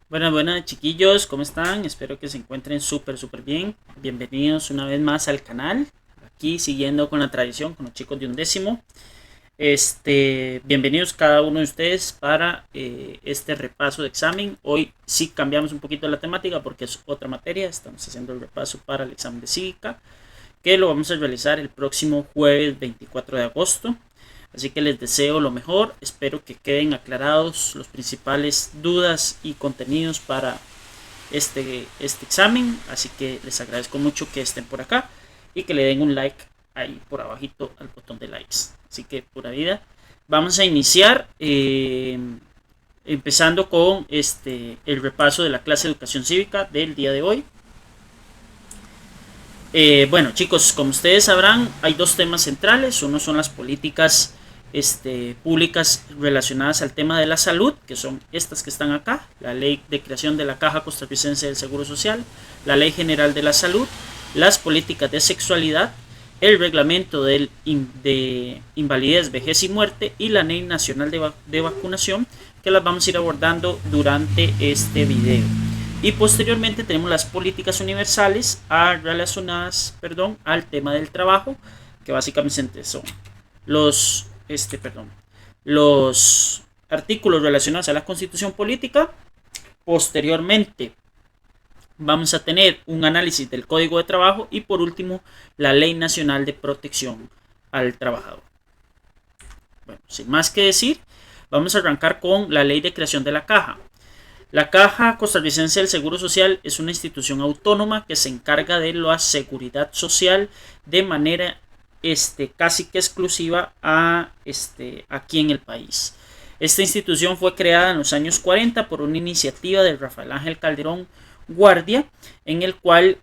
Buenas, buenas chiquillos, ¿cómo están? Espero que se encuentren súper bien. Bienvenidos una vez más al canal. Aquí siguiendo con la tradición con los chicos de undécimo. Bienvenidos cada uno de ustedes para este repaso de examen. Hoy sí cambiamos un poquito la temática porque es otra materia. Estamos haciendo el repaso para el examen de cívica, que lo vamos a realizar el próximo jueves 24 de agosto. Así que les deseo lo mejor, espero que queden aclarados los principales dudas y contenidos para este examen. Así que les agradezco mucho que estén por acá y que le den un like ahí por abajito al botón de likes. Así que pura vida, vamos a iniciar empezando con el repaso de la clase de educación cívica del día de hoy. Bueno chicos, como ustedes sabrán, hay dos temas centrales. Uno son las políticas públicas relacionadas al tema de la salud, que son estas que están acá: la ley de creación de la Caja Costarricense del Seguro Social, la ley general de la salud, las políticas de sexualidad, el reglamento de invalidez, vejez y muerte y la ley nacional de vacunación, que las vamos a ir abordando durante este video. Y posteriormente tenemos las políticas universales relacionadas al tema del trabajo, que básicamente son los los artículos relacionados a la constitución política. Posteriormente vamos a tener un análisis del código de trabajo y por último la ley nacional de protección al trabajador. Bueno, sin más que decir, vamos a arrancar con la ley de creación de la caja. La Caja Costarricense del Seguro Social es una institución autónoma que se encarga de la seguridad social de manera casi que exclusiva aquí en el país. Esta institución fue creada en los años 40 por una iniciativa de Rafael Ángel Calderón Guardia, en el cual,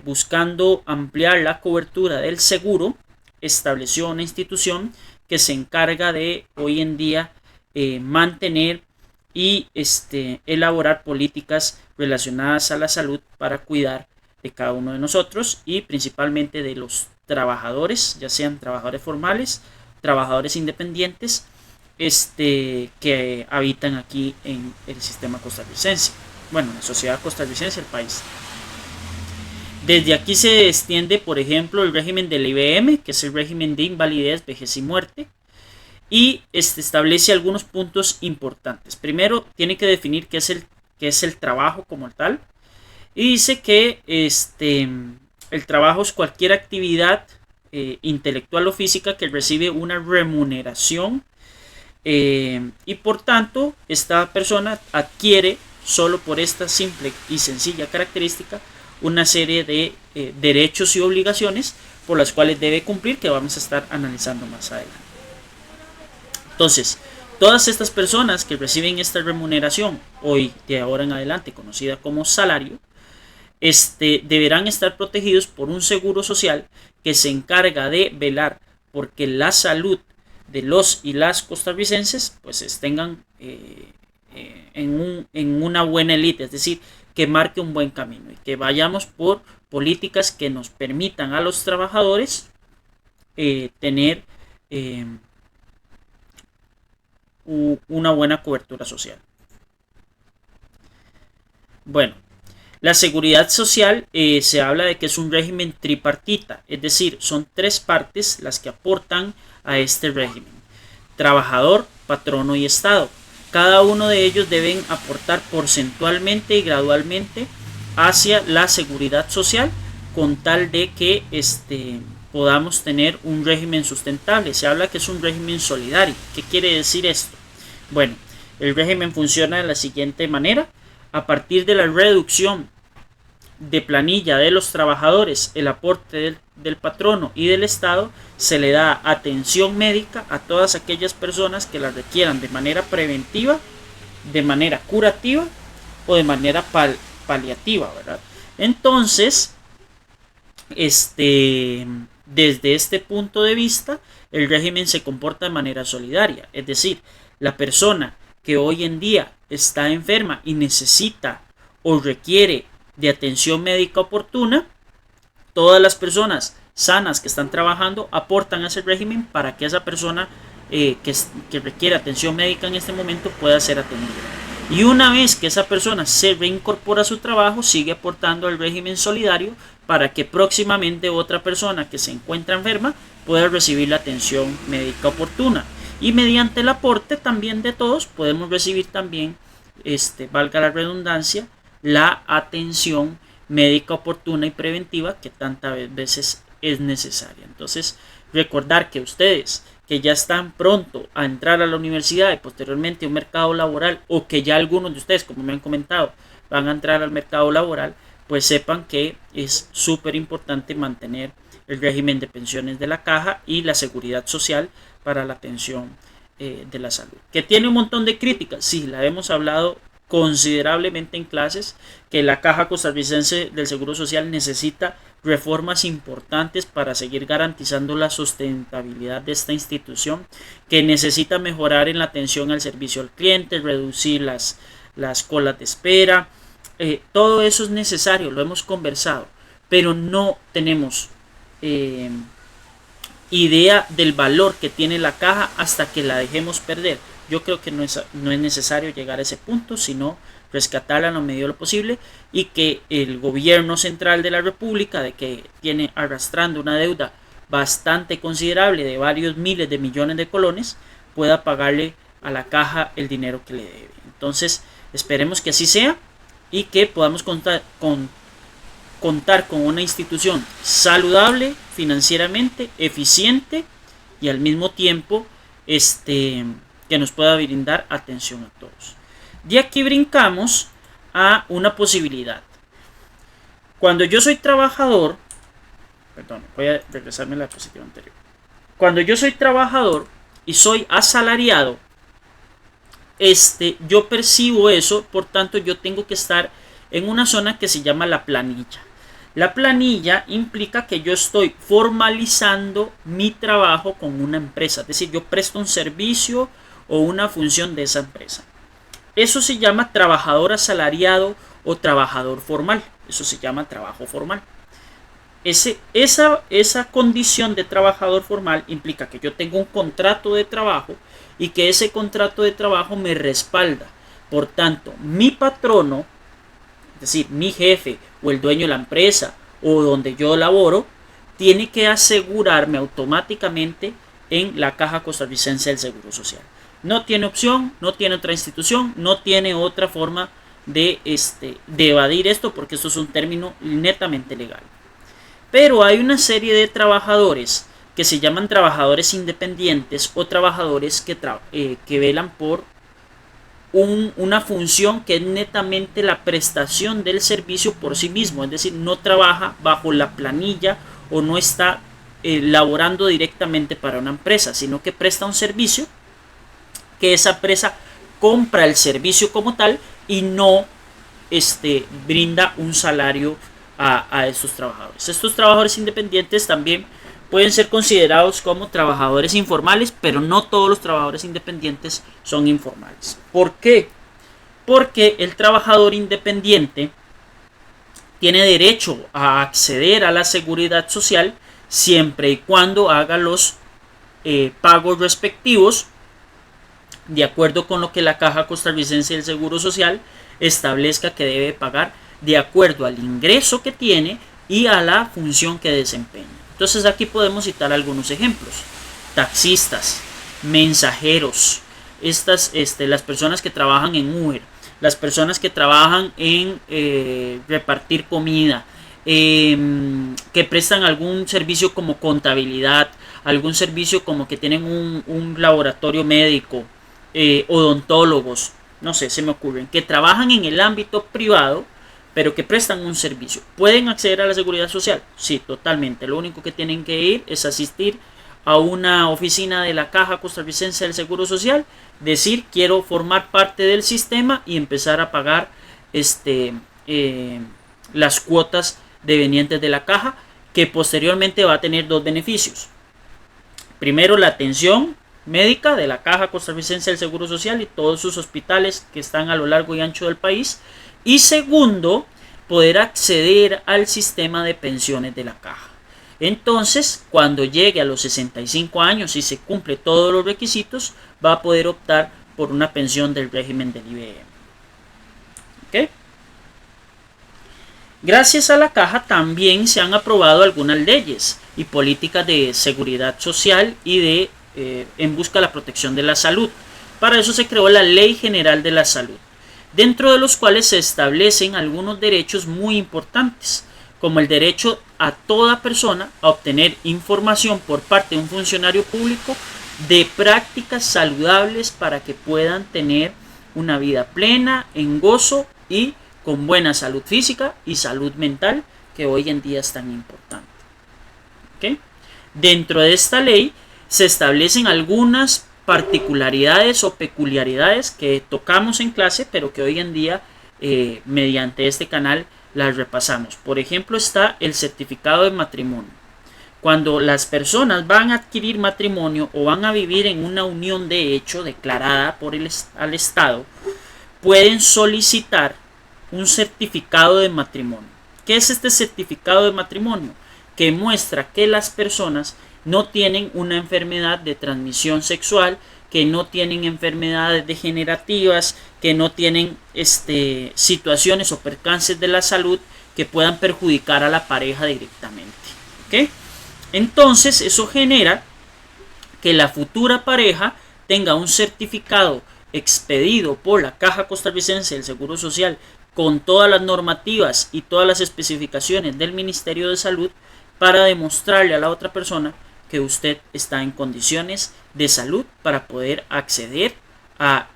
buscando ampliar la cobertura del seguro, estableció una institución que se encarga de hoy en día mantener y elaborar políticas relacionadas a la salud para cuidar de cada uno de nosotros y principalmente de los trabajadores, ya sean trabajadores formales, trabajadores independientes, que habitan aquí en el sistema costarricense. Bueno, la sociedad costarricense, el país. Desde aquí se extiende, por ejemplo, el régimen del IBM, que es el régimen de invalidez, vejez y muerte, y establece algunos puntos importantes. Primero, tiene que definir qué es el trabajo como tal, y dice que el trabajo es cualquier actividad intelectual o física que recibe una remuneración, y por tanto esta persona adquiere solo por esta simple y sencilla característica una serie de derechos y obligaciones por las cuales debe cumplir, que vamos a estar analizando más adelante. Entonces, todas estas personas que reciben esta remuneración, hoy de ahora en adelante conocida como salario, deberán estar protegidos por un seguro social que se encarga de velar porque la salud de los y las costarricenses pues tengan en una buena élite, es decir, que marque un buen camino y que vayamos por políticas que nos permitan a los trabajadores tener una buena cobertura social. Bueno, la seguridad social se habla de que es un régimen tripartita, es decir, son tres partes las que aportan a este régimen: trabajador, patrono y Estado. Cada uno de ellos deben aportar porcentualmente y gradualmente hacia la seguridad social, con tal de que podamos tener un régimen sustentable. Se habla que es un régimen solidario. ¿Qué quiere decir esto? Bueno, el régimen funciona de la siguiente manera. A partir de la reducción de planilla de los trabajadores, el aporte del patrono y del Estado, se le da atención médica a todas aquellas personas que la requieran de manera preventiva, de manera curativa o de manera paliativa, ¿verdad? Entonces, desde este punto de vista, el régimen se comporta de manera solidaria. Es decir, la persona que hoy en día está enferma y necesita o requiere de atención médica oportuna, todas las personas sanas que están trabajando aportan a ese régimen para que esa persona que requiere atención médica en este momento pueda ser atendida. Y una vez que esa persona se reincorpora a su trabajo, sigue aportando al régimen solidario para que próximamente otra persona que se encuentra enferma pueda recibir la atención médica oportuna. Y mediante el aporte también de todos podemos recibir también, valga la redundancia, la atención médica oportuna y preventiva que tantas veces es necesaria. Entonces, recordar que ustedes que ya están pronto a entrar a la universidad y posteriormente a un mercado laboral, o que ya algunos de ustedes, como me han comentado, van a entrar al mercado laboral, pues sepan que es súper importante mantener el régimen de pensiones de la Caja y la seguridad social para la atención de la salud. Que tiene un montón de críticas, sí, la hemos hablado considerablemente en clases, que la Caja Costarricense del Seguro Social necesita reformas importantes para seguir garantizando la sustentabilidad de esta institución, que necesita mejorar en la atención al servicio al cliente, reducir las colas de espera. Todo eso es necesario, lo hemos conversado, pero no tenemos idea del valor que tiene la Caja hasta que la dejemos perder. Yo creo que no es necesario llegar a ese punto, sino rescatarla en lo medida de lo posible, y que el gobierno central de la República, de que tiene arrastrando una deuda bastante considerable de varios miles de millones de colones, pueda pagarle a la Caja el dinero que le debe. Entonces, esperemos que así sea y que podamos contar con una institución saludable financieramente, eficiente y al mismo tiempo que nos pueda brindar atención a todos. De aquí brincamos a una posibilidad. Cuando yo soy trabajador, voy a regresarme a la diapositiva anterior. Cuando yo soy trabajador y soy asalariado, yo percibo eso, por tanto yo tengo que estar en una zona que se llama la planilla. La planilla implica que yo estoy formalizando mi trabajo con una empresa, es decir, yo presto un servicio o una función de esa empresa. Eso se llama trabajador asalariado o trabajador formal. Eso se llama trabajo formal. Esa condición de trabajador formal implica que yo tengo un contrato de trabajo y que ese contrato de trabajo me respalda. Por tanto, mi patrono, es decir, mi jefe o el dueño de la empresa o donde yo laboro, tiene que asegurarme automáticamente en la Caja Costarricense del Seguro Social. No tiene opción, no tiene otra institución, no tiene otra forma de evadir esto, porque esto es un término netamente legal. Pero hay una serie de trabajadores que se llaman trabajadores independientes o trabajadores que velan por una función que es netamente la prestación del servicio por sí mismo, es decir, no trabaja bajo la planilla o no está laborando directamente para una empresa, sino que presta un servicio que esa empresa compra el servicio como tal y no brinda un salario a estos trabajadores. Estos trabajadores independientes también pueden ser considerados como trabajadores informales, pero no todos los trabajadores independientes son informales. ¿Por qué? Porque el trabajador independiente tiene derecho a acceder a la seguridad social siempre y cuando haga los pagos respectivos de acuerdo con lo que la Caja Costarricense del Seguro Social establezca que debe pagar de acuerdo al ingreso que tiene y a la función que desempeña. Entonces aquí podemos citar algunos ejemplos. Taxistas, mensajeros, las personas que trabajan en Uber, las personas que trabajan en repartir comida, que prestan algún servicio como contabilidad, algún servicio como que tienen un laboratorio médico, odontólogos, no sé, se me ocurren, que trabajan en el ámbito privado, pero que prestan un servicio. ¿Pueden acceder a la seguridad social? Sí, totalmente. Lo único que tienen que ir es asistir a una oficina de la Caja Costarricense del Seguro Social, decir quiero formar parte del sistema y empezar a pagar las cuotas devenientes de la caja, que posteriormente va a tener dos beneficios. Primero, la atención médica de la Caja Costarricense del Seguro Social y todos sus hospitales que están a lo largo y ancho del país. Y segundo, poder acceder al sistema de pensiones de la caja. Entonces, cuando llegue a los 65 años y se cumple todos los requisitos, va a poder optar por una pensión del régimen del IBM. ¿Okay? Gracias a la caja también se han aprobado algunas leyes y políticas de seguridad social y en busca de la protección de la salud. Para eso se creó la Ley General de la Salud, dentro de los cuales se establecen algunos derechos muy importantes, como el derecho a toda persona a obtener información por parte de un funcionario público de prácticas saludables para que puedan tener una vida plena, en gozo y con buena salud física y salud mental, que hoy en día es tan importante. ¿Okay? Dentro de esta ley se establecen algunas particularidades o peculiaridades que tocamos en clase, pero que hoy en día mediante este canal las repasamos. Por ejemplo, está el certificado de matrimonio. Cuando las personas van a adquirir matrimonio o van a vivir en una unión de hecho declarada por al Estado, pueden solicitar un certificado de matrimonio. ¿Qué es este certificado de matrimonio? Que muestra que las personas no tienen una enfermedad de transmisión sexual, que no tienen enfermedades degenerativas, que no tienen situaciones o percances de la salud que puedan perjudicar a la pareja directamente. ¿Okay? Entonces eso genera que la futura pareja tenga un certificado expedido por la Caja Costarricense del Seguro Social con todas las normativas y todas las especificaciones del Ministerio de Salud para demostrarle a la otra persona que usted está en condiciones de salud para poder acceder a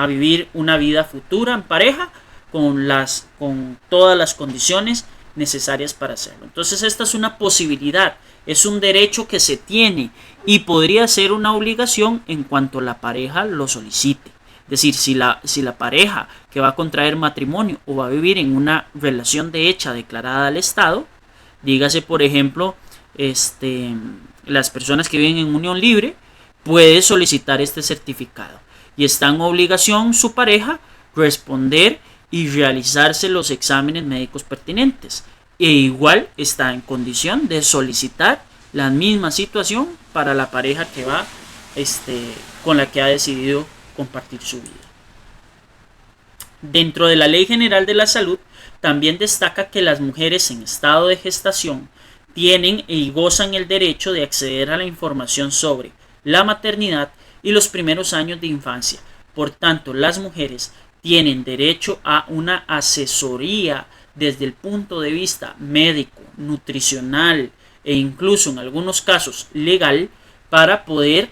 vivir una vida futura en pareja con todas las condiciones necesarias para hacerlo. Entonces esta es una posibilidad, es un derecho que se tiene y podría ser una obligación en cuanto la pareja lo solicite. Es decir, si la pareja que va a contraer matrimonio o va a vivir en una relación de hecha declarada al Estado, dígase por ejemplo las personas que viven en unión libre, puede solicitar este certificado y está en obligación su pareja responder y realizarse los exámenes médicos pertinentes, e igual está en condición de solicitar la misma situación para la pareja que va con la que ha decidido compartir su vida. Dentro de la Ley General de la Salud también destaca que las mujeres en estado de gestación tienen y gozan el derecho de acceder a la información sobre la maternidad y los primeros años de infancia. Por tanto, las mujeres tienen derecho a una asesoría desde el punto de vista médico, nutricional e incluso en algunos casos legal para poder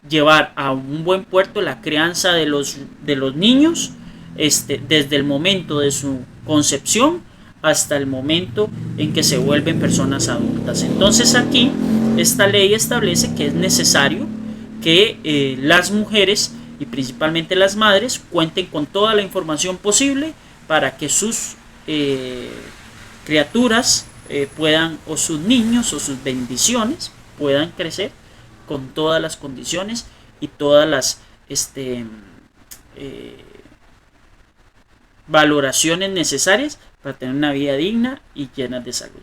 llevar a un buen puerto la crianza de los niños desde el momento de su concepción hasta el momento en que se vuelven personas adultas. Entonces aquí esta ley establece que es necesario que las mujeres y principalmente las madres cuenten con toda la información posible para que sus criaturas puedan, o sus niños o sus bendiciones puedan crecer con todas las condiciones y todas las valoraciones necesarias para tener una vida digna y llena de salud.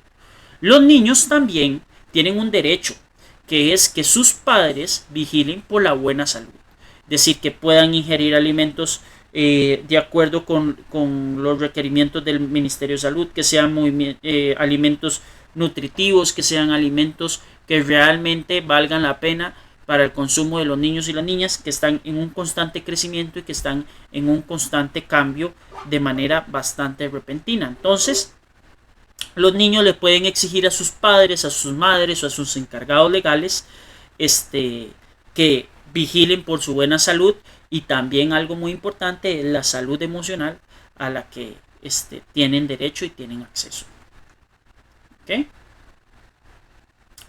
Los niños también tienen un derecho, que es que sus padres vigilen por la buena salud. Es decir, que puedan ingerir alimentos de acuerdo con los requerimientos del Ministerio de Salud, que sean alimentos nutritivos, que sean alimentos que realmente valgan la pena para el consumo de los niños y las niñas que están en un constante crecimiento y que están en un constante cambio de manera bastante repentina. Entonces, los niños le pueden exigir a sus padres, a sus madres o a sus encargados legales que vigilen por su buena salud, y también algo muy importante es la salud emocional a la que tienen derecho y tienen acceso. ¿Okay?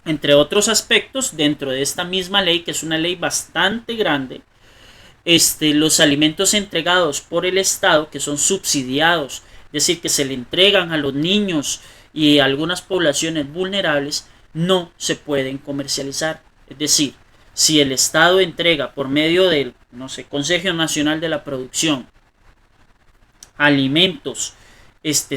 Entre otros aspectos, dentro de esta misma ley, que es una ley bastante grande, los alimentos entregados por el Estado, que son subsidiados, es decir, que se le entregan a los niños y a algunas poblaciones vulnerables, no se pueden comercializar. Es decir, si el Estado entrega por medio del, Consejo Nacional de la Producción, alimentos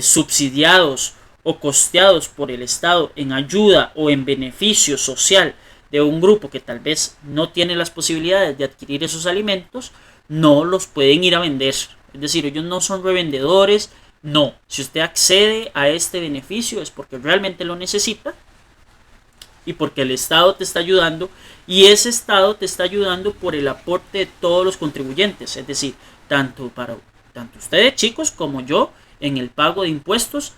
subsidiados o costeados por el Estado en ayuda o en beneficio social de un grupo que tal vez no tiene las posibilidades de adquirir esos alimentos, no los pueden ir a vender. Es decir, ellos no son revendedores. No, si usted accede a este beneficio es porque realmente lo necesita y porque el Estado te está ayudando, y ese Estado te está ayudando por el aporte de todos los contribuyentes. Es decir, tanto ustedes, chicos, como yo, en el pago de impuestos,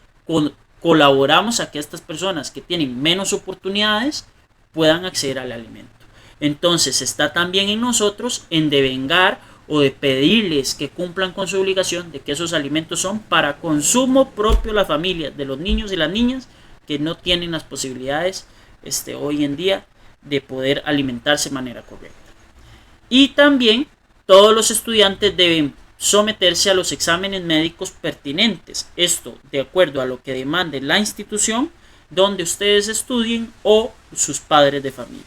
colaboramos a que estas personas que tienen menos oportunidades puedan acceder al alimento. Entonces está también en nosotros en devengar o de pedirles que cumplan con su obligación de que esos alimentos son para consumo propio de las familias, de los niños y las niñas que no tienen las posibilidades hoy en día de poder alimentarse de manera correcta. Y también todos los estudiantes deben someterse a los exámenes médicos pertinentes, esto de acuerdo a lo que demande la institución donde ustedes estudien o sus padres de familia,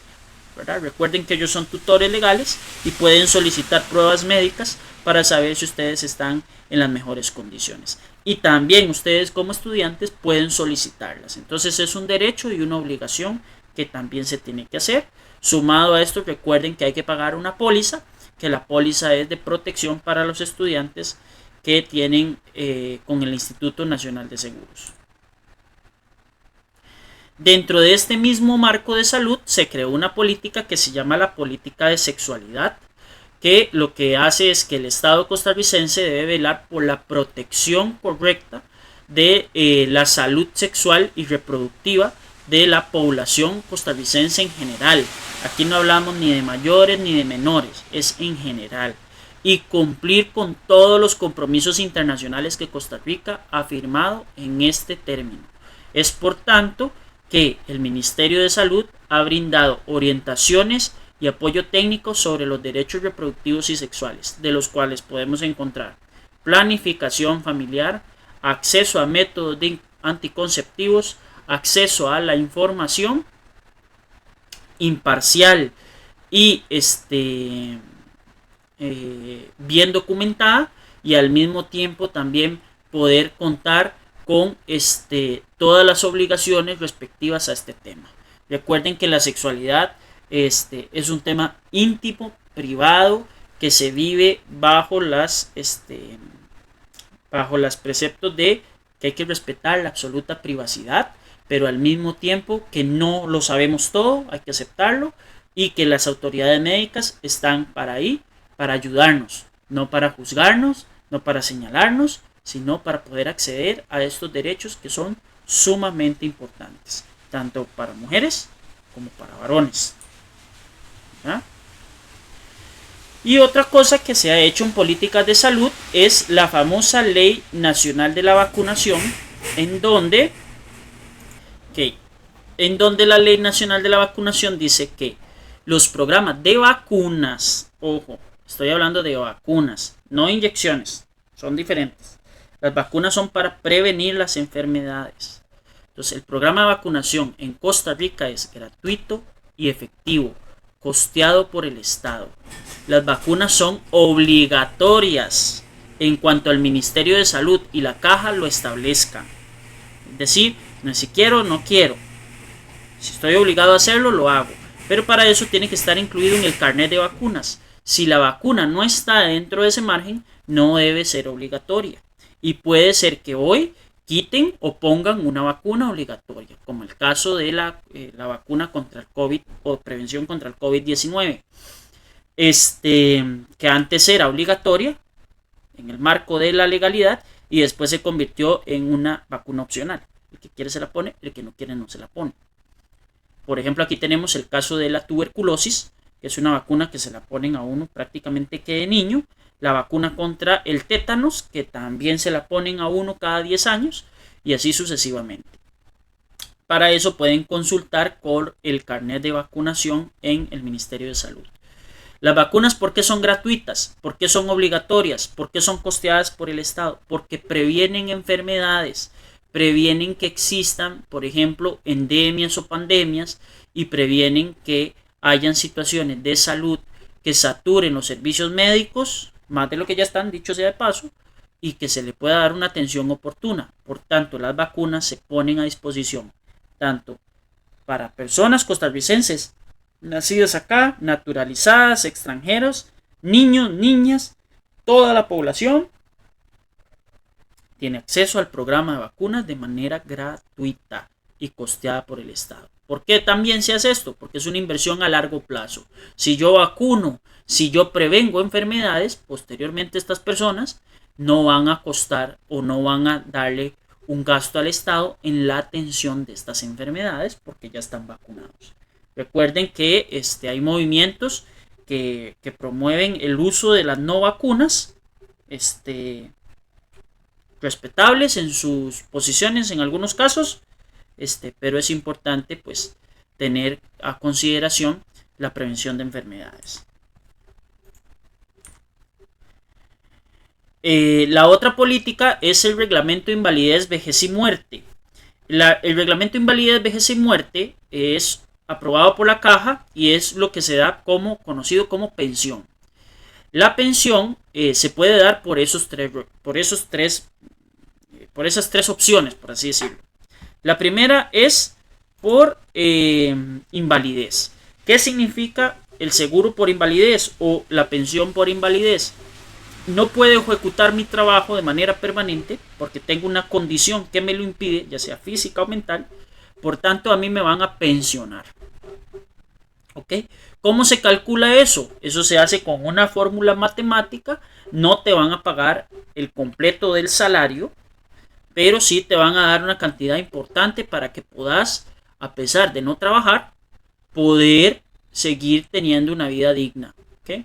¿verdad? Recuerden que ellos son tutores legales y pueden solicitar pruebas médicas para saber si ustedes están en las mejores condiciones, y también ustedes como estudiantes pueden solicitarlas. Entonces es un derecho y una obligación que también se tiene que hacer. Sumado a esto, recuerden que hay que pagar una póliza, que la póliza es de protección para los estudiantes que tienen con el Instituto Nacional de Seguros. Dentro de este mismo marco de salud se creó una política que se llama la política de sexualidad, que lo que hace es que el Estado costarricense debe velar por la protección correcta de la salud sexual y reproductiva de la población costarricense en general. Aquí no hablamos ni de mayores ni de menores, es en general. Y cumplir con todos los compromisos internacionales que Costa Rica ha firmado en este término. Es por tanto que el Ministerio de Salud ha brindado orientaciones y apoyo técnico sobre los derechos reproductivos y sexuales, de los cuales podemos encontrar planificación familiar, acceso a métodos anticonceptivos, acceso a la información imparcial y bien documentada, y al mismo tiempo también poder contar con todas las obligaciones respectivas a este tema. Recuerden que la sexualidad es un tema íntimo, privado, que se vive bajo los preceptos de que hay que respetar la absoluta privacidad, pero al mismo tiempo que no lo sabemos todo, hay que aceptarlo, y que las autoridades médicas están para ahí, para ayudarnos, no para juzgarnos, no para señalarnos, sino para poder acceder a estos derechos que son sumamente importantes, tanto para mujeres como para varones. ¿Ah? Y otra cosa que se ha hecho en políticas de salud es la famosa Ley Nacional de la Vacunación, en donde la Ley Nacional de la Vacunación dice que los programas de vacunas, ojo, estoy hablando de vacunas, no inyecciones, son diferentes. Las vacunas son para prevenir las enfermedades. Entonces, el programa de vacunación en Costa Rica es gratuito y efectivo, costeado por el Estado. Las vacunas son obligatorias en cuanto al Ministerio de Salud y la Caja lo establezcan. Es decir, no es si quiero, no quiero. Si estoy obligado a hacerlo, lo hago. Pero para eso tiene que estar incluido en el carnet de vacunas. Si la vacuna no está dentro de ese margen, no debe ser obligatoria. Y puede ser que hoy quiten o pongan una vacuna obligatoria, como el caso de la vacuna contra el COVID o prevención contra el COVID-19, que antes era obligatoria en el marco de la legalidad y después se convirtió en una vacuna opcional. El que quiere se la pone, el que no quiere no se la pone. Por ejemplo, aquí tenemos el caso de la tuberculosis, que es una vacuna que se la ponen a uno prácticamente que de niño. La vacuna contra el tétanos, que también se la ponen a uno cada 10 años, y así sucesivamente. Para eso pueden consultar con el carnet de vacunación en el Ministerio de Salud. Las vacunas, ¿por qué son gratuitas? ¿Por qué son obligatorias? ¿Por qué son costeadas por el Estado? Porque previenen enfermedades, previenen que existan, por ejemplo, endemias o pandemias, y previenen que hayan situaciones de salud que saturen los servicios médicos, más de lo que ya están, dicho sea de paso, y que se le pueda dar una atención oportuna. Por tanto, las vacunas se ponen a disposición tanto para personas costarricenses nacidas acá, naturalizadas, extranjeros, niños, niñas, toda la población tiene acceso al programa de vacunas de manera gratuita y costeada por el Estado. ¿Por qué también se hace esto? Porque es una inversión a largo plazo. Si yo vacuno, si yo prevengo enfermedades, posteriormente estas personas no van a costar o no van a darle un gasto al Estado en la atención de estas enfermedades porque ya están vacunados. Recuerden que hay movimientos que promueven el uso de las no vacunas, respetables en sus posiciones en algunos casos, pero es importante pues tener a consideración la prevención de enfermedades. La otra política es el reglamento de invalidez, vejez y muerte. El reglamento de invalidez, vejez y muerte es aprobado por la Caja y es lo que se da conocido como pensión. La pensión se puede dar por esas tres opciones, por así decirlo. La primera es por invalidez. ¿Qué significa el seguro por invalidez o la pensión por invalidez? No puedo ejecutar mi trabajo de manera permanente porque tengo una condición que me lo impide, ya sea física o mental. Por tanto, a mí me van a pensionar. ¿Ok? ¿Cómo se calcula eso? Eso se hace con una fórmula matemática. No te van a pagar el completo del salario, pero sí te van a dar una cantidad importante para que puedas, a pesar de no trabajar, poder seguir teniendo una vida digna. ¿Ok?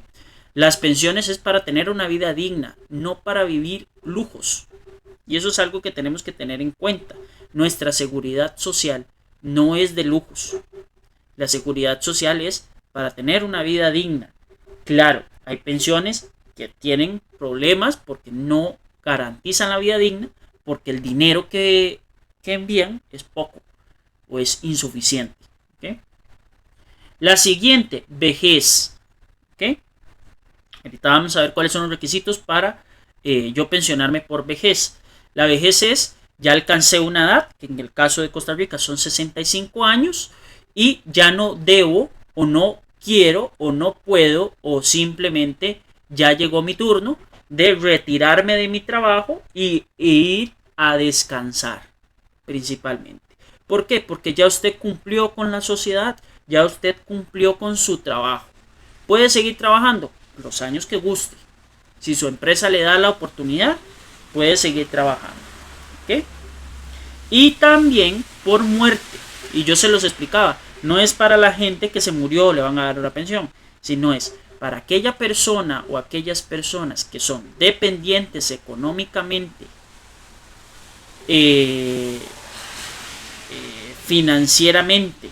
Las pensiones es para tener una vida digna, no para vivir lujos. Y eso es algo que tenemos que tener en cuenta. Nuestra seguridad social no es de lujos. La seguridad social es para tener una vida digna. Claro, hay pensiones que tienen problemas porque no garantizan la vida digna, porque el dinero que envían es poco o es insuficiente. ¿Okay? La siguiente, vejez. ¿Okay? Ahorita vamos a ver cuáles son los requisitos para yo pensionarme por vejez. La vejez es, ya alcancé una edad, que en el caso de Costa Rica son 65 años, y ya no debo o no quiero o no puedo o simplemente ya llegó mi turno de retirarme de mi trabajo y ir a descansar principalmente. ¿Por qué? Porque ya usted cumplió con la sociedad, ya usted cumplió con su trabajo. Puede seguir trabajando los años que guste. Si su empresa le da la oportunidad, puede seguir trabajando. ¿Okay? Y también por muerte. Y yo se los explicaba. No es para la gente que se murió le van a dar una pensión, sino es para aquella persona o aquellas personas que son dependientes económicamente, financieramente,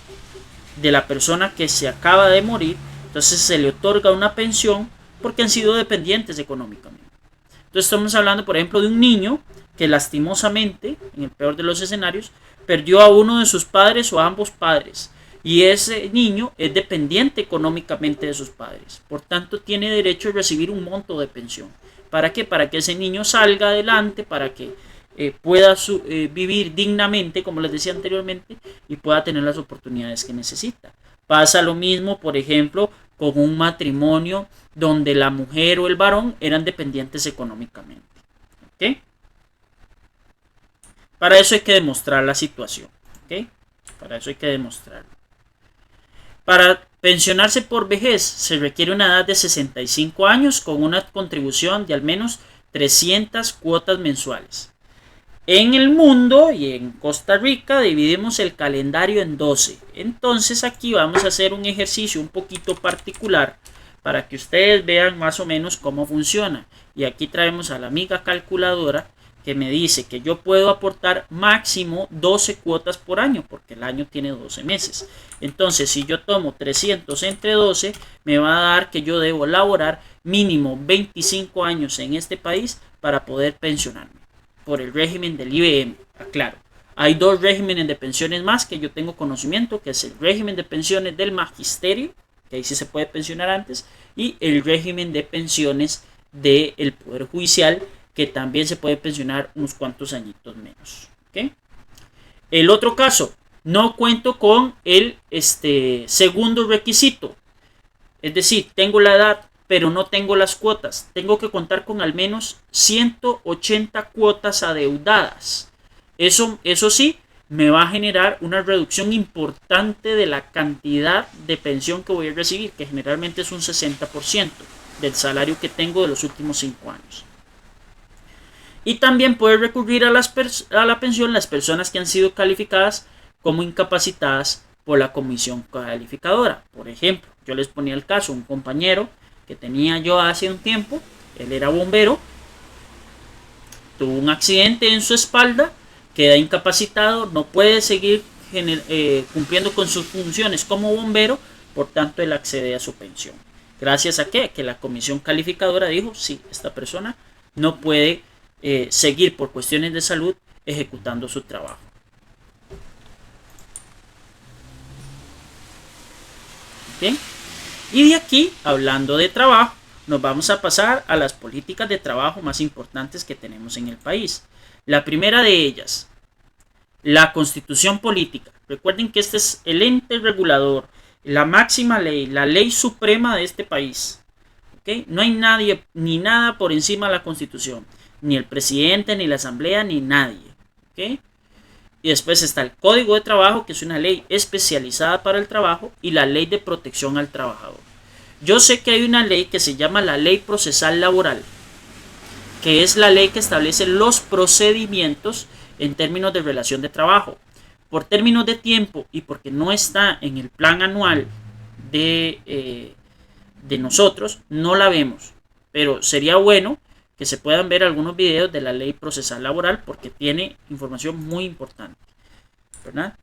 de la persona que se acaba de morir. Entonces se le otorga una pensión porque han sido dependientes económicamente. Entonces estamos hablando, por ejemplo, de un niño que lastimosamente, en el peor de los escenarios, perdió a uno de sus padres o a ambos padres. Y ese niño es dependiente económicamente de sus padres. Por tanto, tiene derecho a recibir un monto de pensión. ¿Para qué? Para que ese niño salga adelante, para que pueda vivir dignamente, como les decía anteriormente, y pueda tener las oportunidades que necesita. Pasa lo mismo, por ejemplo, con un matrimonio donde la mujer o el varón eran dependientes económicamente. ¿Ok? Para eso hay que demostrar la situación. ¿Ok? Para eso hay que demostrarlo. Para pensionarse por vejez se requiere una edad de 65 años con una contribución de al menos 300 cuotas mensuales. En el mundo y en Costa Rica dividimos el calendario en 12. Entonces aquí vamos a hacer un ejercicio un poquito particular para que ustedes vean más o menos cómo funciona. Y aquí traemos a la amiga calculadora que me dice que yo puedo aportar máximo 12 cuotas por año porque el año tiene 12 meses. Entonces si yo tomo 300 entre 12 me va a dar que yo debo laborar mínimo 25 años en este país para poder pensionarme por el régimen del IBM. Aclaro, hay dos regímenes de pensiones más que yo tengo conocimiento, que es el régimen de pensiones del magisterio, que ahí sí se puede pensionar antes, y el régimen de pensiones del Poder Judicial, que también se puede pensionar unos cuantos añitos menos. ¿Okay? El otro caso, no cuento con el segundo requisito, es decir, tengo la edad, pero no tengo las cuotas. Tengo que contar con al menos 180 cuotas adeudadas. Eso sí, me va a generar una reducción importante de la cantidad de pensión que voy a recibir, que generalmente es un 60% del salario que tengo de los últimos 5 años. Y también puede recurrir a la pensión las personas que han sido calificadas como incapacitadas por la comisión calificadora. Por ejemplo, yo les ponía el caso, un compañero que tenía yo hace un tiempo, él era bombero, tuvo un accidente en su espalda, queda incapacitado, no puede seguir cumpliendo con sus funciones como bombero, por tanto él accede a su pensión. ¿Gracias a qué? Que la comisión calificadora dijo, sí, esta persona no puede seguir por cuestiones de salud ejecutando su trabajo. ¿Okay? Y de aquí, hablando de trabajo, nos vamos a pasar a las políticas de trabajo más importantes que tenemos en el país. La primera de ellas, la Constitución Política. Recuerden que este es el ente regulador, la máxima ley, la ley suprema de este país. ¿Okay? No hay nadie ni nada por encima de la Constitución, ni el presidente, ni la asamblea, ni nadie. ¿Okay? Y después está el Código de Trabajo, que es una ley especializada para el trabajo, y la Ley de Protección al Trabajador. Yo sé que hay una ley que se llama la Ley Procesal Laboral, que es la ley que establece los procedimientos en términos de relación de trabajo. Por términos de tiempo y porque no está en el plan anual de nosotros, no la vemos. Pero sería bueno que se puedan ver algunos videos de la Ley Procesal Laboral porque tiene información muy importante, ¿verdad?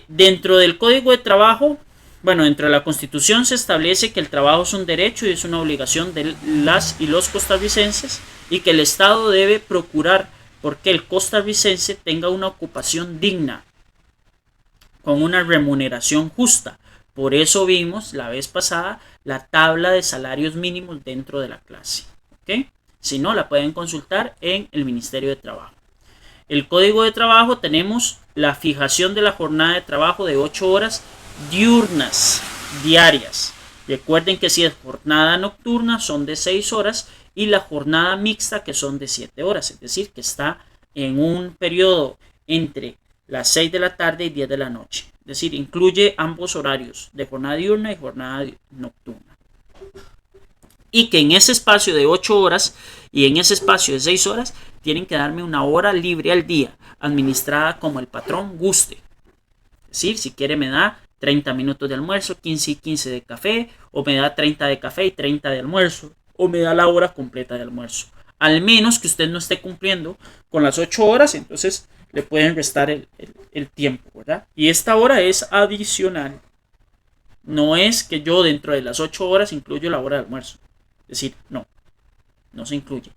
Dentro del Código de Trabajo, dentro de la Constitución se establece que el trabajo es un derecho y es una obligación de las y los costarricenses y que el Estado debe procurar porque el costarricense tenga una ocupación digna con una remuneración justa. Por eso vimos la vez pasada la tabla de salarios mínimos dentro de la clase. ¿Okay? Si no, la pueden consultar en el Ministerio de Trabajo. El Código de Trabajo tenemos la fijación de la jornada de trabajo de 8 horas diurnas, diarias. Recuerden que si es jornada nocturna son de 6 horas y la jornada mixta que son de 7 horas. Es decir, que está en un periodo entre las 6 de la tarde y 10 de la noche. Es decir, incluye ambos horarios de jornada diurna y jornada nocturna. Y que en ese espacio de 8 horas y en ese espacio de 6 horas tienen que darme una hora libre al día, administrada como el patrón guste. Es decir, si quiere me da 30 minutos de almuerzo, 15 y 15 de café, o me da 30 de café y 30 de almuerzo, o me da la hora completa de almuerzo. Al menos que usted no esté cumpliendo con las 8 horas, entonces le pueden restar el tiempo, ¿verdad? Y esta hora es adicional. No es que yo dentro de las 8 horas incluyo la hora de almuerzo. Es decir, no se incluye.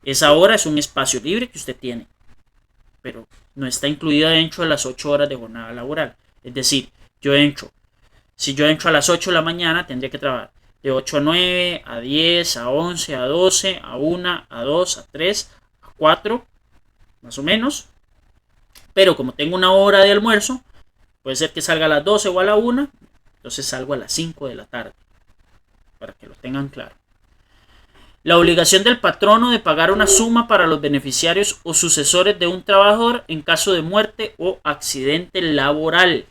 Esa hora es un espacio libre que usted tiene, pero no está incluida dentro de las 8 horas de jornada laboral. Es decir, si yo entro a las 8 de la mañana, tendría que trabajar de 8 a 9, a 10, a 11, a 12, a 1, a 2, a 3, a 4, más o menos. Pero como tengo una hora de almuerzo, puede ser que salga a las 12 o a la 1, entonces salgo a las 5 de la tarde, para que lo tengan claro. La obligación del patrono de pagar una suma para los beneficiarios o sucesores de un trabajador en caso de muerte o accidente laboral.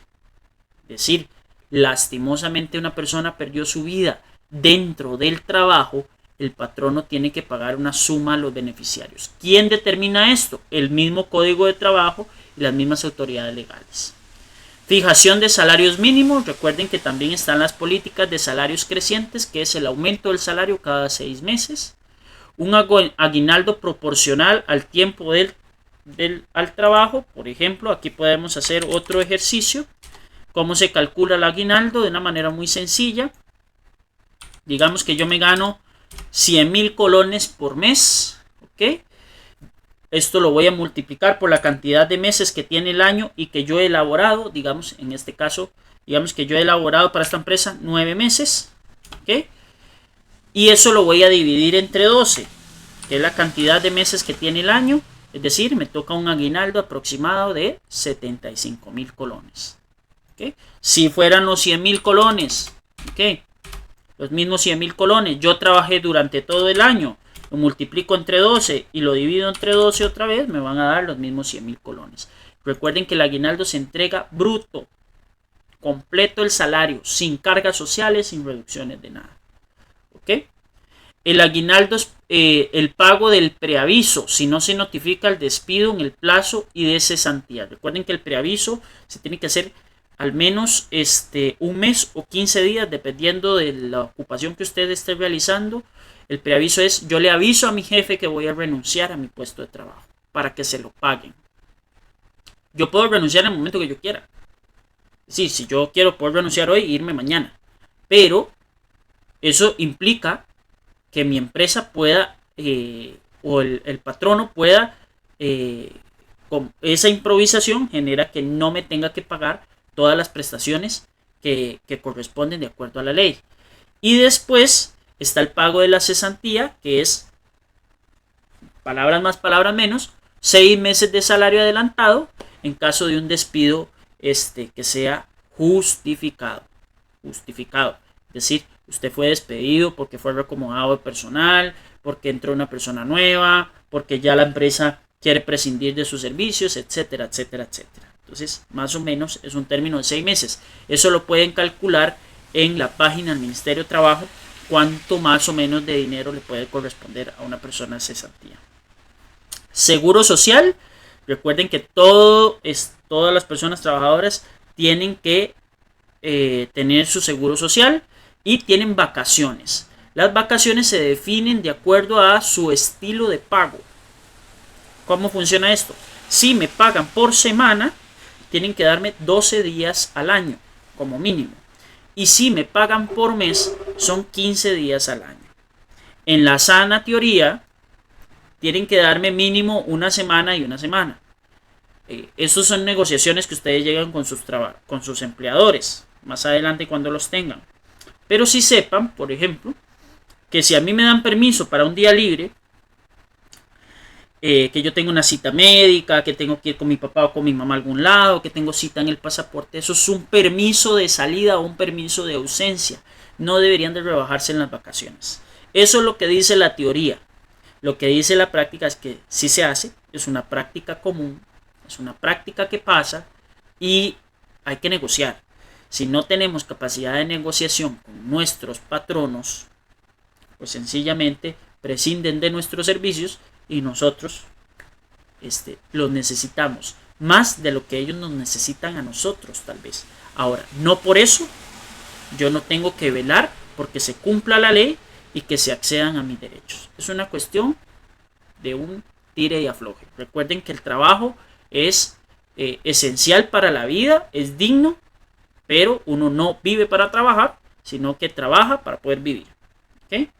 Es decir, lastimosamente una persona perdió su vida dentro del trabajo, el patrono tiene que pagar una suma a los beneficiarios. ¿Quién determina esto? El mismo Código de Trabajo y las mismas autoridades legales. Fijación de salarios mínimos. Recuerden que también están las políticas de salarios crecientes, que es el aumento del salario cada 6 meses. Un aguinaldo proporcional al tiempo al trabajo. Por ejemplo, aquí podemos hacer otro ejercicio. ¿Cómo se calcula el aguinaldo? De una manera muy sencilla. Digamos que yo me gano 100,000 colones por mes. ¿Ok? Esto lo voy a multiplicar por la cantidad de meses que tiene el año y que yo he elaborado. Digamos, en este caso, digamos que yo he elaborado para esta empresa 9 meses. ¿Ok? Y eso lo voy a dividir entre 12, que es la cantidad de meses que tiene el año. Es decir, me toca un aguinaldo aproximado de 75,000 colones. ¿Ok? Si fueran los 100,000 colones, ¿ok? Los mismos 100,000 colones, yo trabajé durante todo el año, lo multiplico entre 12 y lo divido entre 12 otra vez, me van a dar los mismos 100,000 colones. Recuerden que el aguinaldo se entrega bruto, completo el salario, sin cargas sociales, sin reducciones de nada. ¿Ok? El aguinaldo es el pago del preaviso, si no se notifica el despido en el plazo y de cesantía. Recuerden que el preaviso se tiene que hacer al menos un mes o 15 días, dependiendo de la ocupación que usted esté realizando. El preaviso es: yo le aviso a mi jefe que voy a renunciar a mi puesto de trabajo para que se lo paguen. Yo puedo renunciar en el momento que yo quiera. Sí, si yo quiero, puedo renunciar hoy e irme mañana. Pero eso implica que mi empresa pueda, o el patrono pueda, con esa improvisación genera que no me tenga que pagar todas las prestaciones que corresponden de acuerdo a la ley. Y después está el pago de la cesantía, que es, palabras más, palabras menos, 6 meses de salario adelantado en caso de un despido que sea justificado. Justificado. Es decir, usted fue despedido porque fue reacomodado de personal, porque entró una persona nueva, porque ya la empresa quiere prescindir de sus servicios, etcétera, etcétera, etcétera. Entonces, más o menos es un término de 6 meses. Eso lo pueden calcular en la página del Ministerio de Trabajo, cuánto más o menos de dinero le puede corresponder a una persona de cesantía. Seguro social. Recuerden que todas las personas trabajadoras tienen que tener su seguro social y tienen vacaciones. Las vacaciones se definen de acuerdo a su estilo de pago. ¿Cómo funciona esto? Si me pagan por semana, tienen que darme 12 días al año como mínimo. Y si me pagan por mes, son 15 días al año. En la sana teoría, tienen que darme mínimo una semana y una semana. Esas son negociaciones que ustedes llegan con sus empleadores más adelante cuando los tengan. Pero si sepan, por ejemplo, que si a mí me dan permiso para un día libre, que yo tengo una cita médica, que tengo que ir con mi papá o con mi mamá a algún lado, que tengo cita en el pasaporte, eso es un permiso de salida o un permiso de ausencia. No deberían de rebajarse en las vacaciones. Eso es lo que dice la teoría. Lo que dice la práctica es que sí se hace, es una práctica común, es una práctica que pasa y hay que negociar. Si no tenemos capacidad de negociación con nuestros patronos, pues sencillamente prescinden de nuestros servicios y nosotros los necesitamos más de lo que ellos nos necesitan a nosotros, tal vez. Ahora, no por eso yo no tengo que velar porque se cumpla la ley y que se accedan a mis derechos. Es una cuestión de un tire y afloje. Recuerden que el trabajo es esencial para la vida, es digno, pero uno no vive para trabajar, sino que trabaja para poder vivir. ¿Okay?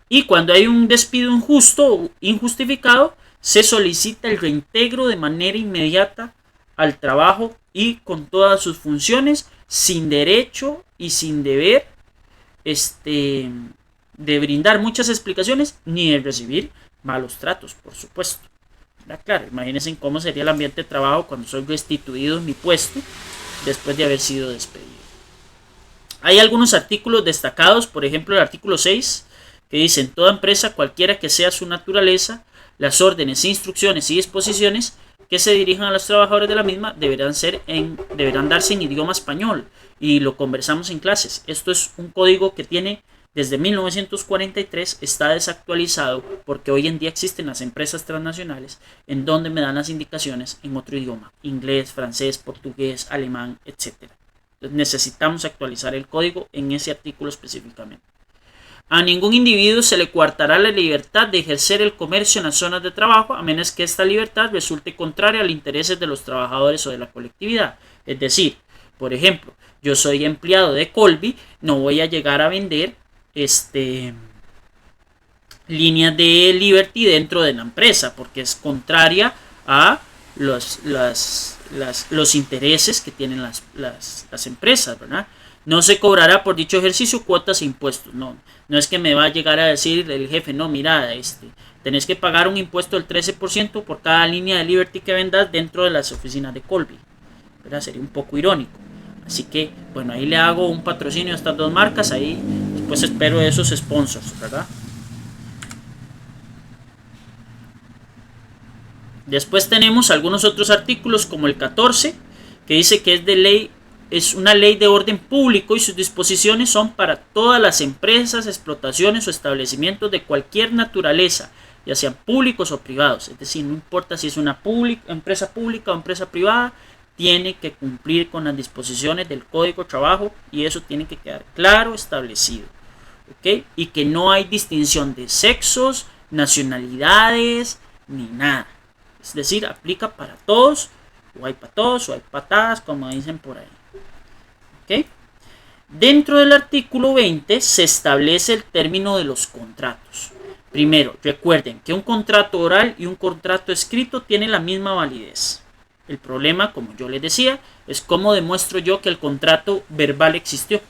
Y cuando hay un despido injusto o injustificado, se solicita el reintegro de manera inmediata al trabajo y con todas sus funciones, sin derecho y sin deber de brindar muchas explicaciones ni de recibir malos tratos, por supuesto. Claro, imagínense cómo sería el ambiente de trabajo cuando soy restituido en mi puesto después de haber sido despedido. Hay algunos artículos destacados, por ejemplo el artículo 6, que dice: en toda empresa, cualquiera que sea su naturaleza, las órdenes, instrucciones y disposiciones que se dirijan a los trabajadores de la misma deberán darse en idioma español, y lo conversamos en clases. Esto es un código que tiene desde 1943, está desactualizado porque hoy en día existen las empresas transnacionales en donde me dan las indicaciones en otro idioma: inglés, francés, portugués, alemán, etc. Entonces necesitamos actualizar el código en ese artículo específicamente. A ningún individuo se le coartará la libertad de ejercer el comercio en las zonas de trabajo, a menos que esta libertad resulte contraria a los intereses de los trabajadores o de la colectividad. Es decir, por ejemplo, yo soy empleado de Colby, no voy a llegar a vender líneas de Liberty dentro de la empresa, porque es contraria a los intereses que tienen las empresas, ¿verdad? No se cobrará por dicho ejercicio cuotas e impuestos. No es que me va a llegar a decir el jefe: no, mira, tenés que pagar un impuesto del 13% por cada línea de Liberty que vendas dentro de las oficinas de Colby, ¿verdad? Sería un poco irónico. Así que, bueno, ahí le hago un patrocinio a estas dos marcas. Ahí después espero esos sponsors, ¿verdad? Después tenemos algunos otros artículos, como el 14, que dice que es una ley de orden público y sus disposiciones son para todas las empresas, explotaciones o establecimientos de cualquier naturaleza, ya sean públicos o privados. Es decir, no importa si es una empresa pública o empresa privada, tiene que cumplir con las disposiciones del Código de Trabajo, y eso tiene que quedar claro, establecido, ¿ok? Y que no hay distinción de sexos, nacionalidades, ni nada. Es decir, aplica para todos, o hay para todos, o hay patadas, como dicen por ahí. ¿Ok? Dentro del artículo 20 se establece el término de los contratos. Primero, recuerden que un contrato oral y un contrato escrito tienen la misma validez. El problema, como yo les decía, es cómo demuestro yo que el contrato verbal existió.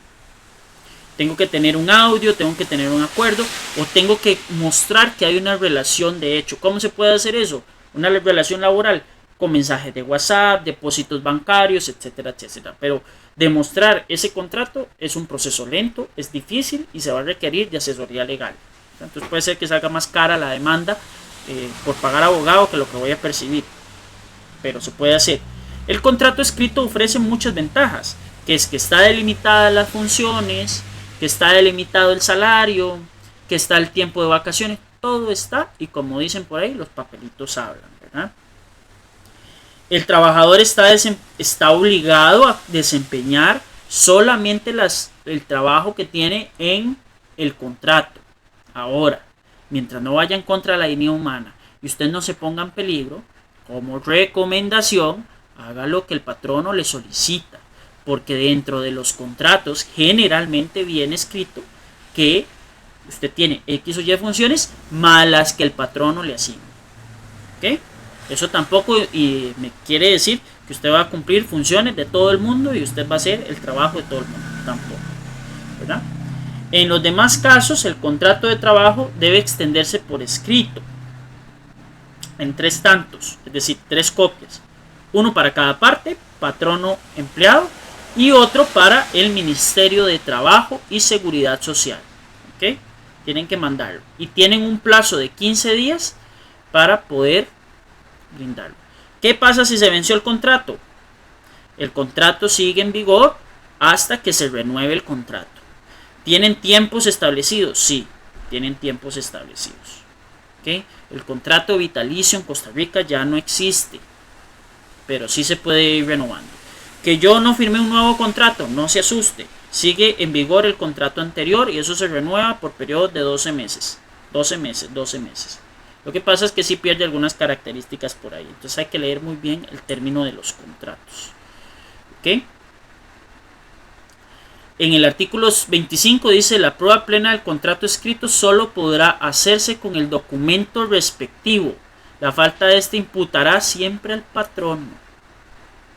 Tengo que tener un audio, tengo que tener un acuerdo, o tengo que mostrar que hay una relación de hecho. ¿Cómo se puede hacer eso? Una relación laboral con mensajes de WhatsApp, depósitos bancarios, etcétera, etcétera. Pero demostrar ese contrato es un proceso lento, es difícil y se va a requerir de asesoría legal. Entonces puede ser que salga más cara la demanda por pagar abogado que lo que voy a percibir. Pero se puede hacer. El contrato escrito ofrece muchas ventajas, que es que está delimitada las funciones, que está delimitado el salario, que está el tiempo de vacaciones, todo está, y como dicen por ahí, los papelitos hablan, ¿verdad? El trabajador está obligado a desempeñar solamente el trabajo que tiene en el contrato. Ahora, mientras no vaya en contra de la dignidad humana y usted no se ponga en peligro, como recomendación, haga lo que el patrono le solicita, porque dentro de los contratos generalmente viene escrito que usted tiene X o Y funciones más las que el patrono le asigna. ¿Ok? Eso tampoco me quiere decir que usted va a cumplir funciones de todo el mundo y usted va a hacer el trabajo de todo el mundo. Tampoco, ¿verdad? En los demás casos, el contrato de trabajo debe extenderse por escrito en 3 tantos, es decir, 3 copias. Uno para cada parte, patrono, empleado, y otro para el Ministerio de Trabajo y Seguridad Social. ¿Ok? Tienen que mandarlo. Y tienen un plazo de 15 días para poder brindarlo. ¿Qué pasa si se venció el contrato? El contrato sigue en vigor hasta que se renueve el contrato. ¿Tienen tiempos establecidos? Sí, tienen tiempos establecidos. ¿Okay? El contrato vitalicio en Costa Rica ya no existe, pero sí se puede ir renovando. Que yo no firmé un nuevo contrato, no se asuste. Sigue en vigor el contrato anterior y eso se renueva por periodos de 12 meses. 12 meses. Lo que pasa es que sí pierde algunas características por ahí. Entonces hay que leer muy bien el término de los contratos. ¿Ok? En el artículo 25 dice: la prueba plena del contrato escrito solo podrá hacerse con el documento respectivo. La falta de este imputará siempre al patrono.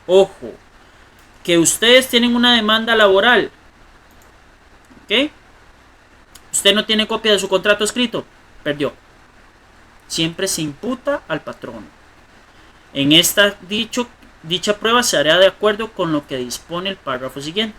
Ojo, que ustedes tienen una demanda laboral. ¿Ok? Usted no tiene copia de su contrato escrito, perdió. Siempre se imputa al patrono. En dicha prueba se hará de acuerdo con lo que dispone el párrafo siguiente.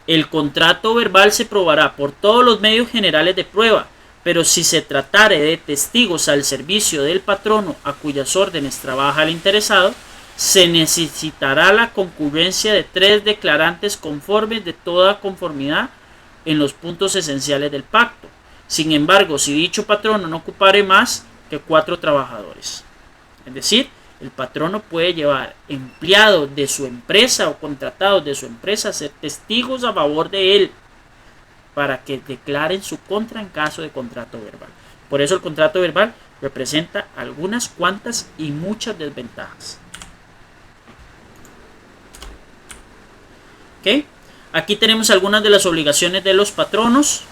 El contrato verbal se probará por todos los medios generales de prueba, pero si se tratare de testigos al servicio del patrono a cuyas órdenes trabaja el interesado, se necesitará la concurrencia de 3 declarantes conformes de toda conformidad en los puntos esenciales del pacto. Sin embargo, si dicho patrono no ocupare más que 4 trabajadores, es decir, el patrono puede llevar empleados de su empresa o contratados de su empresa a ser testigos a favor de él para que declaren su contra en caso de contrato verbal. Por eso el contrato verbal representa algunas cuantas y muchas desventajas. ¿Okay? Aquí tenemos algunas de las obligaciones de los patronos.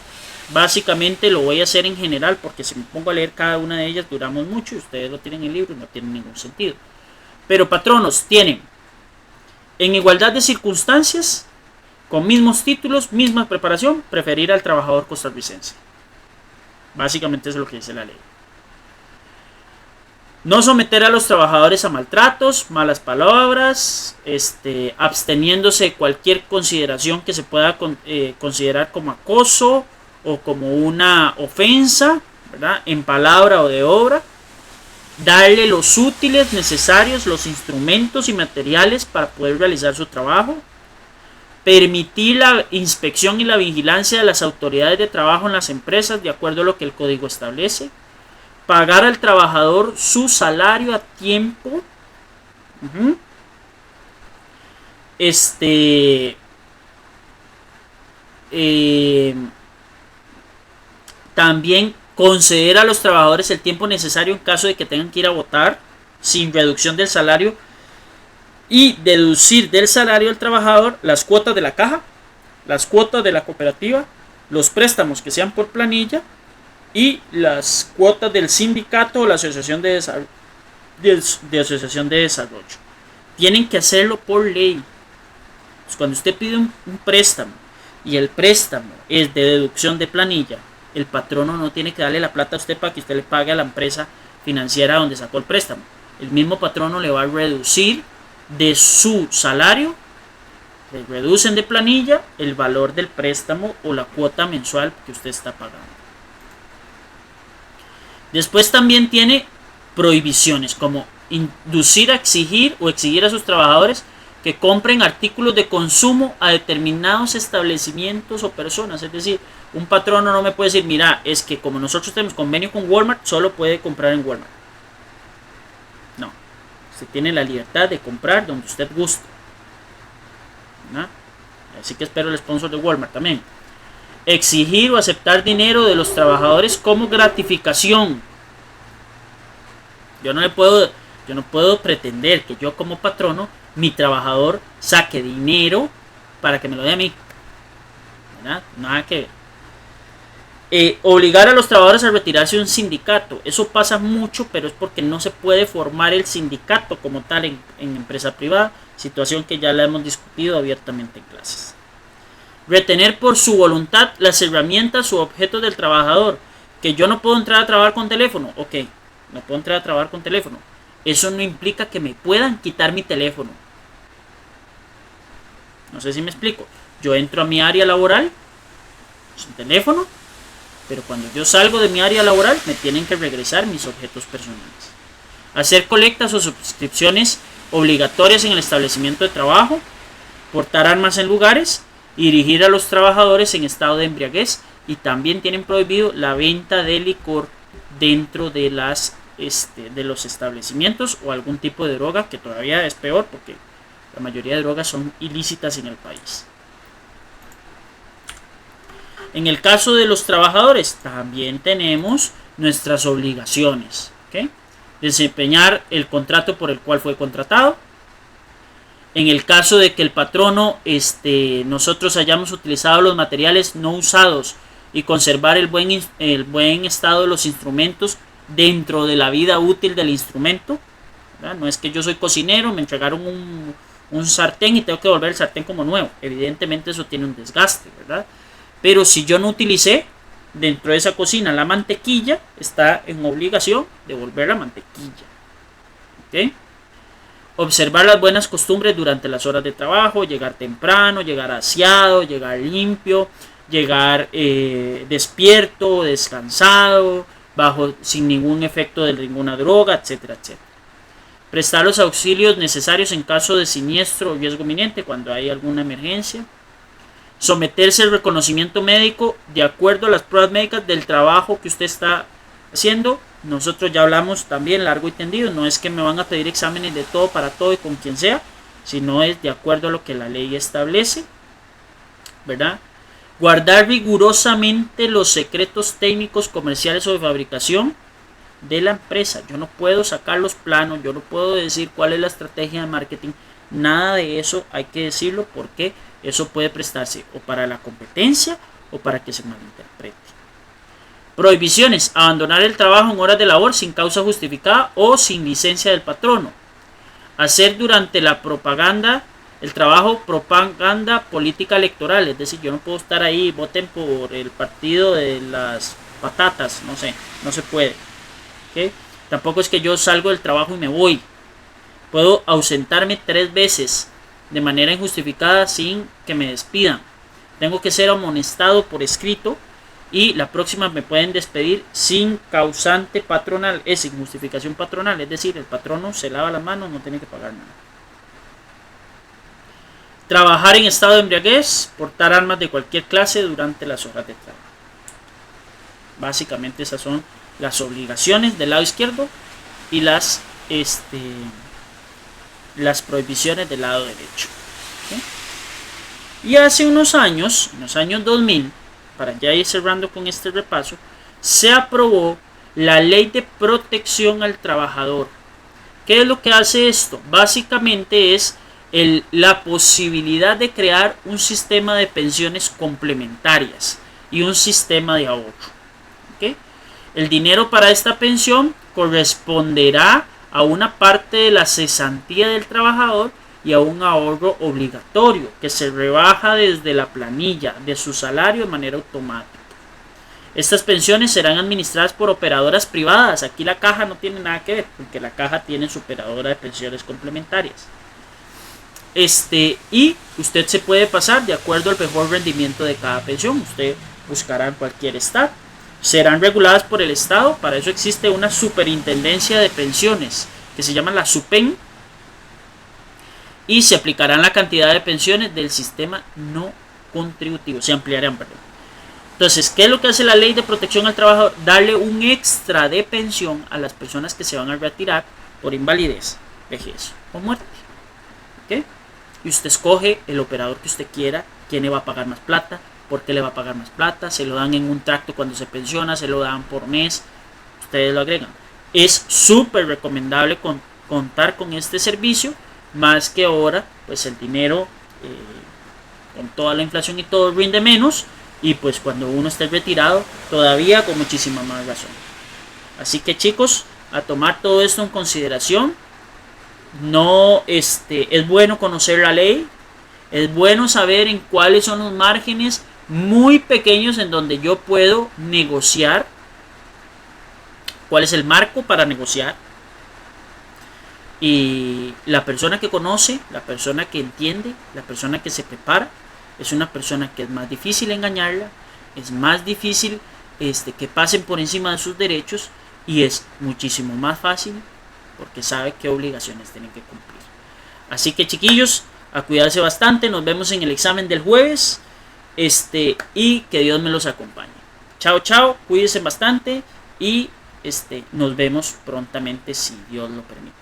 Básicamente lo voy a hacer en general porque si me pongo a leer cada una de ellas duramos mucho y ustedes lo tienen en el libro y no tiene ningún sentido. Pero patronos tienen en igualdad de circunstancias, con mismos títulos, misma preparación, preferir al trabajador costarricense. Básicamente eso es lo que dice la ley. No someter a los trabajadores a maltratos, malas palabras, absteniéndose de cualquier consideración que se pueda considerar como acoso o como una ofensa, ¿verdad?, en palabra o de obra. Darle los útiles necesarios, los instrumentos y materiales para poder realizar su trabajo. Permitir la inspección y la vigilancia de las autoridades de trabajo en las empresas de acuerdo a lo que el código establece. Pagar al trabajador su salario a tiempo. También conceder a los trabajadores el tiempo necesario en caso de que tengan que ir a votar sin reducción del salario y deducir del salario del trabajador las cuotas de la caja, las cuotas de la cooperativa, los préstamos que sean por planilla y las cuotas del sindicato o la asociación de desarrollo. Tienen que hacerlo por ley. Pues cuando usted pide un préstamo y el préstamo es de deducción de planilla, el patrono no tiene que darle la plata a usted para que usted le pague a la empresa financiera donde sacó el préstamo. El mismo patrono le va a reducir de su salario, le reducen de planilla el valor del préstamo o la cuota mensual que usted está pagando. Después también tiene prohibiciones como inducir a exigir o exigir a sus trabajadores que compren artículos de consumo a determinados establecimientos o personas. Es decir, un patrono no me puede decir, mira, es que como nosotros tenemos convenio con Walmart, solo puede comprar en Walmart. No, usted tiene la libertad de comprar donde usted guste, ¿no? Así que espero el sponsor de Walmart también. Exigir o aceptar dinero de los trabajadores como gratificación. Yo no puedo pretender que yo como patrono, mi trabajador saque dinero para que me lo dé a mí, ¿verdad? Nada que ver. Obligar a los trabajadores a retirarse de un sindicato. Eso pasa mucho, pero es porque no se puede formar el sindicato como tal en empresa privada, situación que ya la hemos discutido abiertamente en clases. Retener por su voluntad las herramientas u objetos del trabajador. Que yo no puedo entrar a trabajar con teléfono. Ok, no puedo entrar a trabajar con teléfono. Eso no implica que me puedan quitar mi teléfono. No sé si me explico. Yo entro a mi área laboral sin teléfono, pero cuando yo salgo de mi área laboral me tienen que regresar mis objetos personales. Hacer colectas o suscripciones obligatorias en el establecimiento de trabajo. Portar armas en lugares. Y dirigir a los trabajadores en estado de embriaguez. Y también tienen prohibido la venta de licor dentro de los establecimientos o algún tipo de droga, que todavía es peor porque la mayoría de drogas son ilícitas en el país. En el caso de los trabajadores también tenemos nuestras obligaciones, ¿okay? Desempeñar el contrato por el cual fue contratado. En el caso de que el patrono, nosotros hayamos utilizado los materiales no usados y conservar el buen estado de los instrumentos dentro de la vida útil del instrumento, ¿verdad? No es que yo soy cocinero, me entregaron un sartén y tengo que devolver el sartén como nuevo. Evidentemente eso tiene un desgaste, ¿verdad? Pero si yo no utilicé dentro de esa cocina la mantequilla, está en obligación de devolver la mantequilla. ¿Ok? Observar las buenas costumbres durante las horas de trabajo, llegar temprano, llegar aseado, llegar limpio, llegar despierto, descansado, sin ningún efecto de ninguna droga, etcétera, etcétera. Prestar los auxilios necesarios en caso de siniestro o riesgo inminente cuando hay alguna emergencia. Someterse al reconocimiento médico de acuerdo a las pruebas médicas del trabajo que usted está haciendo. Nosotros ya hablamos también largo y tendido. No es que me van a pedir exámenes de todo para todo y con quien sea, sino es de acuerdo a lo que la ley establece, ¿verdad? Guardar rigurosamente los secretos técnicos, comerciales o de fabricación de la empresa. Yo no puedo sacar los planos, yo no puedo decir cuál es la estrategia de marketing, nada de eso hay que decirlo porque eso puede prestarse o para la competencia o para que se malinterprete. Prohibiciones: abandonar el trabajo en horas de labor sin causa justificada o sin licencia del patrono. Hacer durante la propaganda el trabajo propaganda política electoral, es decir, yo no puedo estar ahí, voten por el partido de las patatas, no sé, no se puede. ¿Okay? Tampoco es que yo salgo del trabajo y me voy. Puedo ausentarme 3 veces de manera injustificada sin que me despidan. Tengo que ser amonestado por escrito y la próxima me pueden despedir sin causante patronal, es sin justificación patronal, es decir, el patrono se lava las manos, no tiene que pagar nada. Trabajar en estado de embriaguez, portar armas de cualquier clase durante las horas de trabajo. Básicamente esas son las obligaciones del lado izquierdo y las prohibiciones del lado derecho. ¿Okay? Y hace unos años, en los años 2000, para ya ir cerrando con este repaso, se aprobó la Ley de Protección al Trabajador. ¿Qué es lo que hace esto? Básicamente es la posibilidad de crear un sistema de pensiones complementarias y un sistema de ahorro. ¿Okay? El dinero para esta pensión corresponderá a una parte de la cesantía del trabajador y a un ahorro obligatorio que se rebaja desde la planilla de su salario de manera automática. Estas pensiones serán administradas por operadoras privadas. Aquí la caja no tiene nada que ver, porque la caja tiene su operadora de pensiones complementarias. Y usted se puede pasar de acuerdo al mejor rendimiento de cada pensión. Usted buscará en cualquier estado. Serán reguladas por el Estado. Para eso existe una superintendencia de pensiones que se llama la SUPEN. Y se aplicarán la cantidad de pensiones del sistema no contributivo. Se ampliarán, perdón. Entonces, ¿qué es lo que hace la Ley de Protección al Trabajador? Darle un extra de pensión a las personas que se van a retirar por invalidez, vejez o muerte. ¿Okay? Y usted escoge el operador que usted quiera, quién le va a pagar más plata, por qué le va a pagar más plata, se lo dan en un tracto cuando se pensiona, se lo dan por mes, ustedes lo agregan. Es súper recomendable contar con este servicio, más que ahora, pues el dinero con toda la inflación y todo rinde menos, y pues cuando uno esté retirado, todavía con muchísima más razón. Así que chicos, a tomar todo esto en consideración. No, es bueno conocer la ley, es bueno saber en cuáles son los márgenes muy pequeños en donde yo puedo negociar, cuál es el marco para negociar. Y la persona que conoce, la persona que entiende, la persona que se prepara, es una persona que es más difícil engañarla, es más difícil que pasen por encima de sus derechos y es muchísimo más fácil porque sabe qué obligaciones tienen que cumplir. Así que chiquillos, a cuidarse bastante, nos vemos en el examen del jueves y que Dios me los acompañe. Chao, chao, cuídense bastante y nos vemos prontamente si Dios lo permite.